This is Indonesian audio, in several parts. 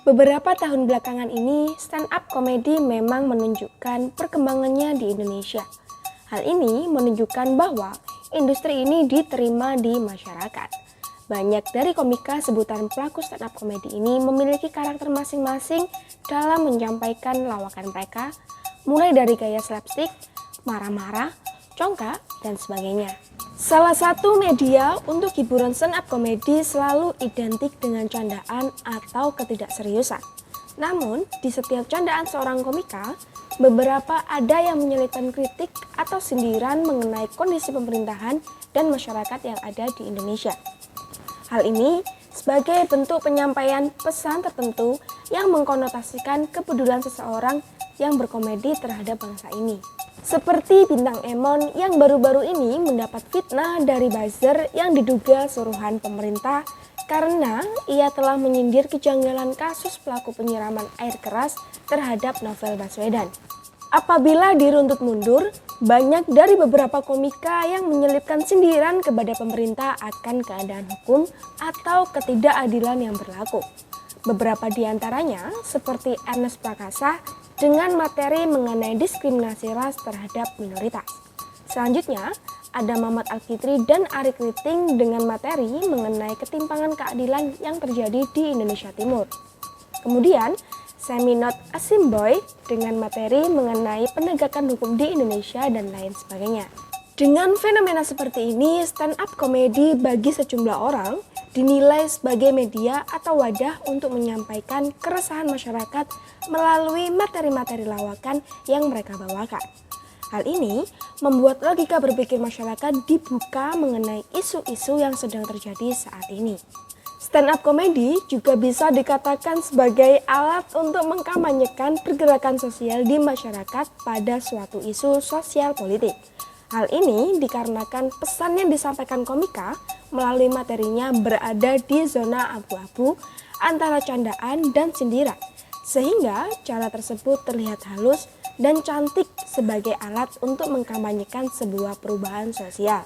Beberapa tahun belakangan ini, stand-up komedi memang menunjukkan perkembangannya di Indonesia. Hal ini menunjukkan bahwa industri ini diterima di masyarakat. Banyak dari komika sebutan pelaku stand-up komedi ini memiliki karakter masing-masing dalam menyampaikan lawakan mereka, mulai dari gaya slapstick, marah-marah, congkak, dan sebagainya. Salah satu media untuk hiburan stand-up komedi selalu identik dengan candaan atau ketidakseriusan. Namun, di setiap candaan seorang komika, beberapa ada yang menyelipkan kritik atau sindiran mengenai kondisi pemerintahan dan masyarakat yang ada di Indonesia. Hal ini sebagai bentuk penyampaian pesan tertentu yang mengkonotasikan kepedulian seseorang yang berkomedi terhadap bangsa ini. Seperti bintang Emon yang baru-baru ini mendapat fitnah dari buzzer yang diduga suruhan pemerintah karena ia telah menyindir kejanggalan kasus pelaku penyiraman air keras terhadap Novel Baswedan. Apabila diruntut mundur, banyak dari beberapa komika yang menyelipkan sindiran kepada pemerintah akan keadaan hukum atau ketidakadilan yang berlaku. Beberapa di antaranya seperti Ernest Prakasa dengan materi mengenai diskriminasi ras terhadap minoritas. Selanjutnya, ada Mamat Alkitri dan Ari Kriting dengan materi mengenai ketimpangan keadilan yang terjadi di Indonesia Timur. Kemudian, Semi Not a Simboy dengan materi mengenai penegakan hukum di Indonesia dan lain sebagainya. Dengan fenomena seperti ini, stand-up komedi bagi sejumlah orang dinilai sebagai media atau wadah untuk menyampaikan keresahan masyarakat melalui materi-materi lawakan yang mereka bawakan. Hal ini membuat logika berpikir masyarakat dibuka mengenai isu-isu yang sedang terjadi saat ini. Stand-up komedi juga bisa dikatakan sebagai alat untuk mengkampanyekan pergerakan sosial di masyarakat pada suatu isu sosial politik. Hal ini dikarenakan pesan yang disampaikan komika melalui materinya berada di zona abu-abu antara candaan dan sindiran, sehingga cara tersebut terlihat halus dan cantik sebagai alat untuk mengkampanyekan sebuah perubahan sosial.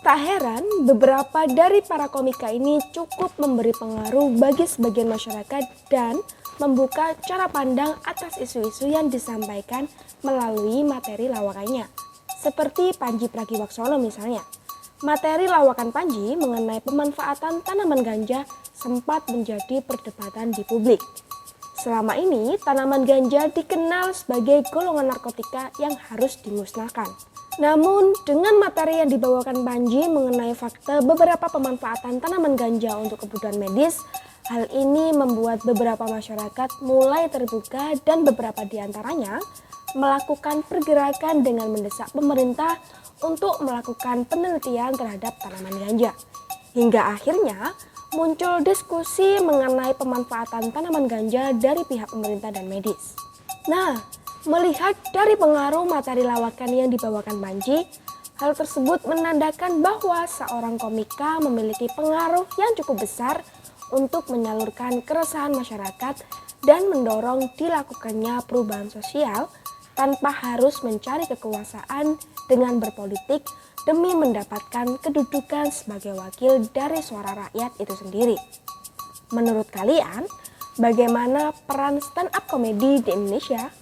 Tak heran, beberapa dari para komika ini cukup memberi pengaruh bagi sebagian masyarakat dan membuka cara pandang atas isu-isu yang disampaikan melalui materi lawakannya. Seperti Panji Pragiwaksono misalnya. Materi lawakan Panji mengenai pemanfaatan tanaman ganja sempat menjadi perdebatan di publik. Selama ini, tanaman ganja dikenal sebagai golongan narkotika yang harus dimusnahkan. Namun, dengan materi yang dibawakan Panji mengenai fakta beberapa pemanfaatan tanaman ganja untuk kebutuhan medis, hal ini membuat beberapa masyarakat mulai terbuka dan beberapa di antaranya melakukan pergerakan dengan mendesak pemerintah untuk melakukan penelitian terhadap tanaman ganja. Hingga akhirnya muncul diskusi mengenai pemanfaatan tanaman ganja dari pihak pemerintah dan medis. Nah, melihat dari pengaruh materi lawakan yang dibawakan Panji, hal tersebut menandakan bahwa seorang komika memiliki pengaruh yang cukup besar untuk menyalurkan keresahan masyarakat dan mendorong dilakukannya perubahan sosial tanpa harus mencari kekuasaan dengan berpolitik demi mendapatkan kedudukan sebagai wakil dari suara rakyat itu sendiri. Menurut kalian, bagaimana peran stand-up komedi di Indonesia?